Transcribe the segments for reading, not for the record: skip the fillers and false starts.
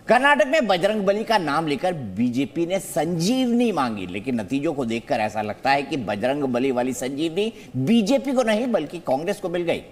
कर्नाटक में बजरंगबली का नाम लेकर बीजेपी ने संजीवनी मांगी, लेकिन नतीजों को देखकर ऐसा लगता है कि बजरंगबली वाली संजीवनी बीजेपी को नहीं बल्कि कांग्रेस को मिल गई।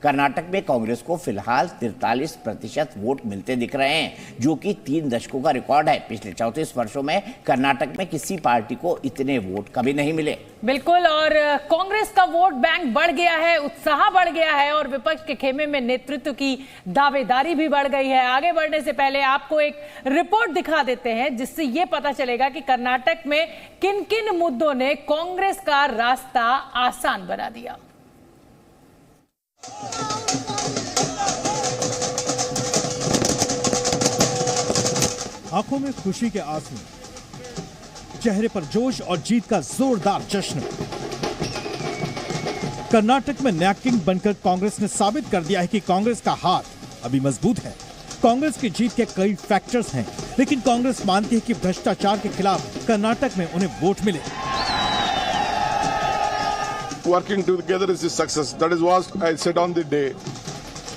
कर्नाटक में कांग्रेस को फिलहाल 43% वोट मिलते दिख रहे हैं, जो कि 3 दशकों का रिकॉर्ड है। पिछले 34 वर्षों में कर्नाटक में किसी पार्टी को इतने वोट कभी नहीं मिले। बिल्कुल, और कांग्रेस का वोट बैंक बढ़ गया है, उत्साह बढ़ गया है और विपक्ष के खेमे में नेतृत्व की दावेदारी भी बढ़ गई है। आगे बढ़ने से पहले आपको एक रिपोर्ट दिखा देते हैं जिससे यह पता चलेगा कि कर्नाटक में किन किन मुद्दों ने कांग्रेस का रास्ता आसान बना दिया। आंखों में खुशी के आंसू, चेहरे पर जोश और जीत का जोरदार जश्न। कर्नाटक में नया किंग बनकर कांग्रेस ने साबित कर दिया है कि कांग्रेस का हाथ अभी मजबूत है। कांग्रेस की जीत के कई फैक्टर्स हैं, लेकिन कांग्रेस मानती है कि भ्रष्टाचार के खिलाफ कर्नाटक में उन्हें वोट मिले। Working together is a success. That is what I said on the day.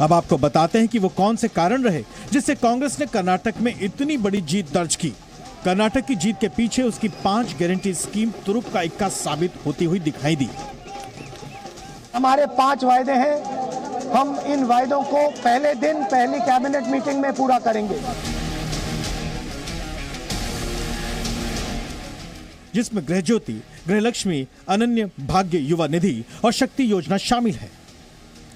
अब आपको बताते हैं कि वो कौन से कारण रहे जिससे कांग्रेस ने कर्नाटक में इतनी बड़ी जीत दर्ज की। कर्नाटक की जीत के पीछे उसकी 5 गारंटी स्कीम तुरुप का इक्का साबित होती हुई दिखाई दी। हमारे 5 वायदे हैं, हम इन वायदों को पहले दिन पहली कैबिनेट मीटिंग में पूरा करेंगे, जिसमें गृह ज्योति, गृहलक्ष्मी, अनन्य भाग्य युवा निधि और शक्ति योजना शामिल है।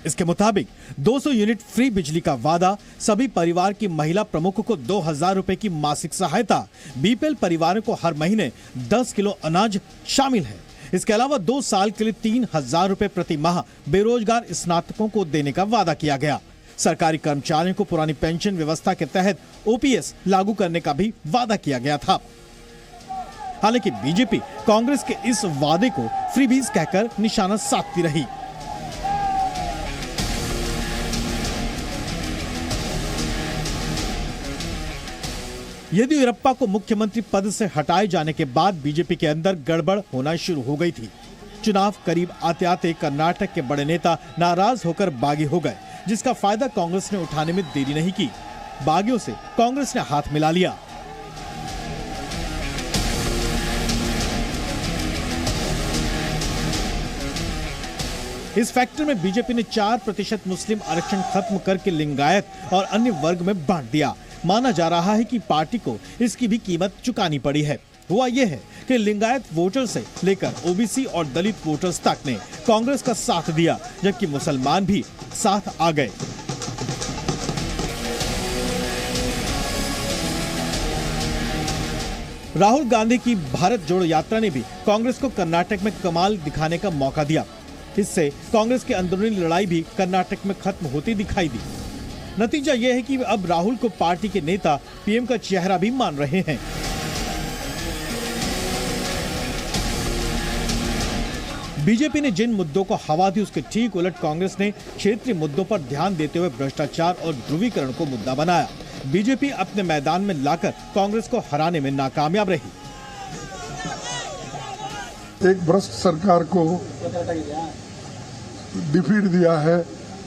इसके मुताबिक 200 यूनिट फ्री बिजली का वादा, सभी परिवार की महिला प्रमुखों को 2000 रुपए की मासिक सहायता, बीपीएल परिवारों को हर महीने 10 किलो अनाज शामिल है। इसके अलावा 2 साल के लिए 3000 रुपए प्रति माह बेरोजगार स्नातकों को देने का वादा किया गया। सरकारी कर्मचारियों को पुरानी पेंशन व्यवस्था के तहत ओपीएस लागू करने का भी वादा किया गया था। हालांकि बीजेपी कांग्रेस के इस वादे को फ्रीबीज कहकर निशाना साधती रही। येदियुरप्पा को मुख्यमंत्री पद से हटाए जाने के बाद बीजेपी के अंदर गड़बड़ होना शुरू हो गई थी। चुनाव करीब आते आते कर्नाटक के बड़े नेता नाराज होकर बागी हो गए, जिसका फायदा कांग्रेस ने उठाने में देरी नहीं की। बागियों से कांग्रेस ने हाथ मिला लिया। इस फैक्टर में बीजेपी ने 4% मुस्लिम आरक्षण खत्म करके लिंगायत और अन्य वर्ग में बांट दिया। माना जा रहा है कि पार्टी को इसकी भी कीमत चुकानी पड़ी है। हुआ यह है कि लिंगायत वोटर से लेकर ओबीसी और दलित वोटर्स तक ने कांग्रेस का साथ दिया, जबकि मुसलमान भी साथ आ गए। राहुल गांधी की भारत जोड़ो यात्रा ने भी कांग्रेस को कर्नाटक में कमाल दिखाने का मौका दिया। इससे कांग्रेस की अंदरूनी लड़ाई भी कर्नाटक में खत्म होती दिखाई दी। नतीजा यह है कि अब राहुल को पार्टी के नेता पीएम का चेहरा भी मान रहे हैं। बीजेपी ने जिन मुद्दों को हवा दी उसके ठीक उलट कांग्रेस ने क्षेत्रीय मुद्दों पर ध्यान देते हुए भ्रष्टाचार और ध्रुवीकरण को मुद्दा बनाया। बीजेपी अपने मैदान में लाकर कांग्रेस को हराने में नाकामयाब रही। एक भ्रष्ट सरकार को डिफीट दिया है,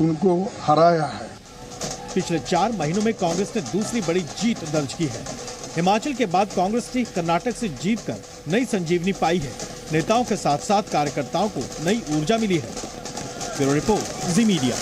उनको हराया है। पिछले 4 महीनों में कांग्रेस ने दूसरी बड़ी जीत दर्ज की है। हिमाचल के बाद कांग्रेस ने कर्नाटक से जीतकर नई संजीवनी पाई है। नेताओं के साथ साथ कार्यकर्ताओं को नई ऊर्जा मिली है। ब्यूरो रिपोर्ट, जी मीडिया।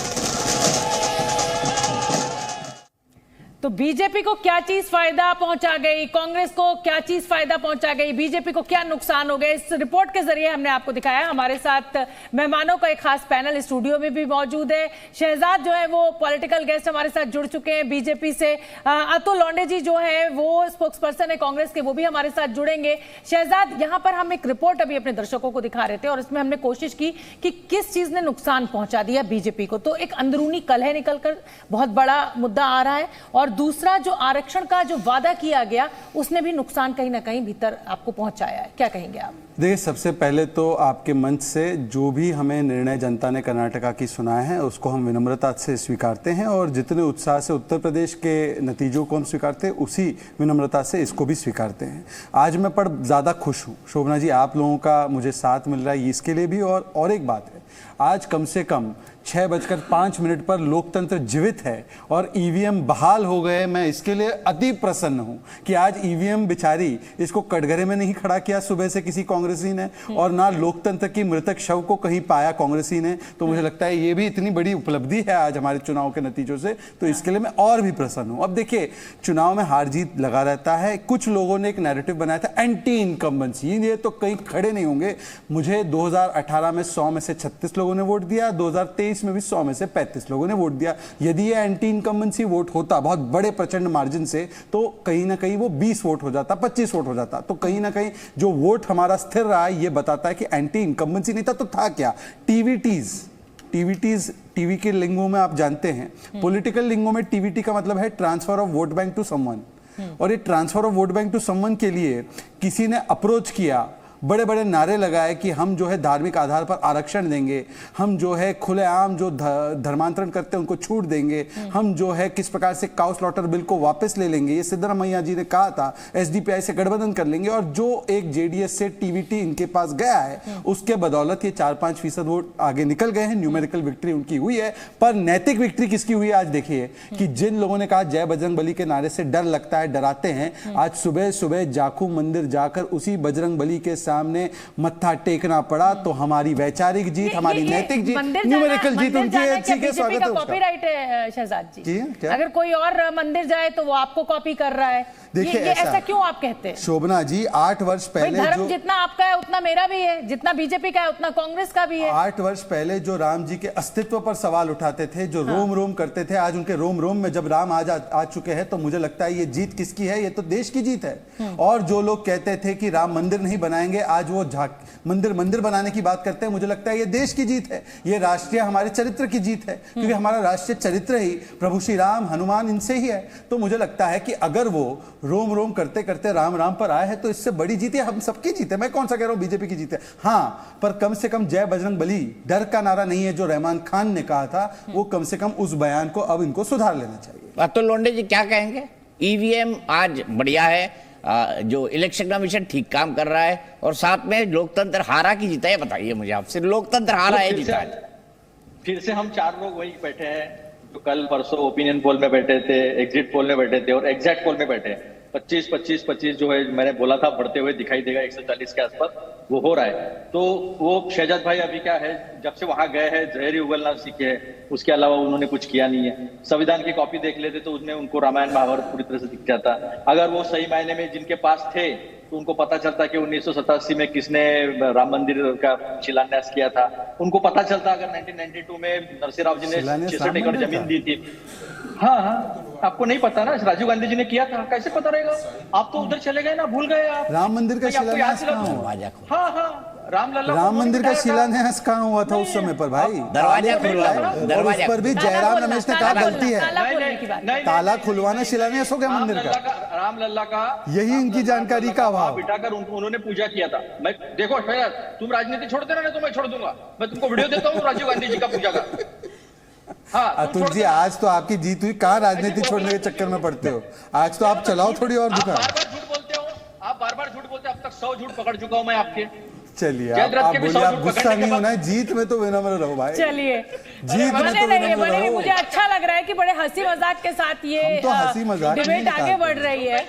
तो बीजेपी को क्या चीज फायदा पहुंचा गई, कांग्रेस को क्या चीज फायदा पहुंचा गई, बीजेपी को क्या नुकसान हो गया, इस रिपोर्ट के जरिए हमने आपको दिखाया। हमारे साथ मेहमानों का एक खास पैनल स्टूडियो में भी मौजूद है। शहजाद जो है वो पॉलिटिकल गेस्ट हमारे साथ जुड़ चुके हैं बीजेपी से। अतुल लोंडे जी जो है वो स्पोक्स पर्सन है कांग्रेस के, वो भी हमारे साथ जुड़ेंगे। शहजाद, यहाँ पर हम एक रिपोर्ट अभी अपने दर्शकों को दिखा रहे थे और इसमें हमने कोशिश की कि किस चीज ने नुकसान पहुंचा दिया बीजेपी को। तो एक अंदरूनी कलह निकलकर बहुत बड़ा मुद्दा आ रहा है, और दूसरा जो आरक्षण का जो वादा किया गया उसने भी नुकसान कहीं ना कहीं भीतर आपको पहुंचाया है। क्या कहेंगे आप? देखिए, सबसे पहले तो आपके मंच से जो भी हमें निर्णय जनता ने कर्नाटका की सुनाए हैं उसको हम विनम्रता से स्वीकारते हैं, और जितने उत्साह से उत्तर प्रदेश के नतीजों को हम स्वीकारते हैं उसी विनम्रता से इसको भी स्वीकारते हैं। आज मैं पर ज़्यादा खुश हूँ शोभना जी, आप लोगों का मुझे साथ मिल रहा है इसके लिए भी। और एक बात है, आज कम से कम 6:05 पर लोकतंत्र जीवित है और ईवीएम बहाल हो गए। मैं इसके लिए अति प्रसन्न हूं कि आज ईवीएम बिचारी इसको कटघरे में नहीं खड़ा किया सुबह से किसी कांग्रेसी ने, और ना लोकतंत्र की मृतक शव को कहीं पाया कांग्रेसी ने। तो मुझे लगता है ये भी इतनी बड़ी उपलब्धि है आज हमारे चुनाव के नतीजों से, तो इसके लिए मैं और भी प्रसन्न हूं। अब देखिए, चुनाव में हार जीत लगा रहता है। कुछ लोगों ने एक नैरेटिव बनाया था एंटी इनकम्बेंसी, ये तो कहीं खड़े नहीं होंगे। मुझे 2018 में 100 में से 36 लोगों ने वोट दिया, 2023 में भी 100 में से 35 लोगों ने वोट दिया। यदि ये एंटी इनकम्बेंसी वोट होता बहुत बड़े प्रचंड मार्जिन से, तो कहीं ना कहीं वो 20 वोट हो जाता, 25 वोट हो जाता। तो कहीं ना कहीं जो वोट हमारा स्थिर रहा है ये बताता है कि एंटी इनकम्बेंसी नहीं था। तो था क्या? टीवीटीज टीवी के लिंगों में आप जानते हैं, पॉलिटिकल लिंगों में टीवीटी का मतलब है transfer of vote bank to someone. और ये transfer of vote bank to someone के लिए किसी ने अप्रोच किया, बड़े बड़े नारे लगाए कि हम जो है धार्मिक आधार पर आरक्षण देंगे, हम जो है खुलेआम जो धर्मांतरण करते हैं उनको छूट देंगे, हम जो है किस प्रकार से काउ स्लॉटर बिल को वापस ले लेंगे, ये सिद्धरामैया जी ने कहा था, एसडीपीआई से गठबंधन कर लेंगे। और जो एक जेडीएस से टीवीटी इनके पास गया है उसके बदौलत ये 4-5% वोट आगे निकल गए हैं। न्यूमेरिकल विक्ट्री उनकी हुई है, पर नैतिक विक्ट्री किसकी हुई है आज देखिए कि जिन लोगों ने कहा जय बजरंग बली के नारे से डर लगता है, डराते हैं, आज सुबह सुबह जाखू मंदिर जाकर उसी बजरंग बली के सामने मत्था टेकना पड़ा। तो हमारी वैचारिक जीत, हमारी नैतिक जीत, न्यूमेरिकल जीत उनकी है। ठीक है, स्वागत है उसका। कॉपीराइट है शहजाद जी, क्या? अगर कोई और मंदिर जाए तो वो आपको कॉपी कर रहा है। देखिए, ये ऐसा क्यों आप कहते हैं? शोभना जी, 8 वर्ष पहले धर्म जितना आपका है उतना मेरा भी है, जितना बीजेपी का है उतना कांग्रेस का भी है। 8 वर्ष पहले जो राम जी के अस्तित्व पर सवाल उठाते थे, जो रोम रोम करते थे, आज उनके रोम रोम में जब राम आज आ चुके हैं, तो मुझे लगता है ये जीत किसकी है? ये तो देश की जीत है। और जो लोग कहते थे कि राम मंदिर नहीं बनाएंगे, आज वो मंदिर बनाने की बात करते हैं। मुझे लगता है ये देश की जीत है, ये राष्ट्रीय हमारे चरित्र की जीत है, क्योंकि हमारा राष्ट्रीय चरित्र ही प्रभु श्री राम, हनुमान, इनसे ही है। तो मुझे लगता है कि अगर वो रोम रोम करते करते राम राम पर आए हैं तो इससे बड़ी जीत है, हम सबकी जीत है। मैं कौन सा कह रहा हूं बीजेपी की जीत है? हाँ, पर कम से कम जय बजरंग बली डर का नारा नहीं है जो रहमान खान ने कहा था, वो कम से कम उस बयान को अब इनको सुधार लेना चाहिए। तो लोंडे जी क्या कहेंगे? ईवीएम आज बढ़िया है, जो इलेक्शन कमीशन ठीक काम कर रहा है, और साथ में लोकतंत्र हारा की जीता है? बताइए मुझे, आप सिर्फ लोकतंत्र हारा है जीता है? फिर से हम 4 लोग वही बैठे हैं जो कल परसों ओपिनियन पोल में बैठे थे, एग्जिट पोल में बैठे थे और एग्जैक्ट पोल में बैठे हैं। 25 जो है मैंने बोला था बढ़ते हुए दिखाई देगा 140 के आसपास, वो हो रहा है। तो वो शहजाद भाई अभी क्या है, जब से वहां गए हैं जहरी उगलना सीखे है, उसके अलावा उन्होंने कुछ किया नहीं है। संविधान की कॉपी देख लेते तो उसमें उनको रामायण महाभारत पूरी तरह से दिख जाता। अगर वो सही मायने में जिनके पास थे तो उनको पता चलता कि 1987 में किसने राम मंदिर का शिलान्यास किया था, उनको पता चलता अगर 1992 में नरसिंह राव जी ने 66 एकड़ जमीन दी थी। हाँ, आपको नहीं पता ना, राजीव गांधी जी ने किया था, कैसे पता रहेगा? आप तो उधर चले गए ना, भूल गए आप। राम मंदिर का शिलान्यास कहाँ हुआ? हाँ, राम मंदिर का शिलान्यास कहाँ हुआ था उस समय पर भाई? दरवाजा खुलवा, और उस पर भी जयराम रमेश ने कहा गलती है, ताला खुलवाना शिलान्यास हो गया मंदिर का। राम लल्ला का यही इनकी जानकारी का अभाव। बिठाकर उन्होंने पूजा किया था। मैं देखो तुम राजनीति छोड़ देना, नहीं तो मैं छोड़ दूंगा। मैं तुमको वीडियो देता हूँ राजीव गांधी जी का पूजा का। हाँ, अतुल जी, आज तो आपकी जीत हुई, कहाँ राजनीति छोड़ने के चक्कर में पड़ते हो? आज तो आप चलाओ थोड़ी और दुकान। झूठ बोलते हो आप, बार-बार झूठ बोलते हो। अब तक 100 झूठ पकड़ चुका हूं मैं आपके। चलिए, आप बोलिए, आप गुस्सा नहीं होना है, जीत में तो विनम्र रहो भाई। चलिए, जीत में तो विनम्र रहो। मुझे अच्छा लग रहा है कि बड़े हंसी मजाक के साथ ये हम तो हंसी मजाक डिबेट आगे बढ़ रही है।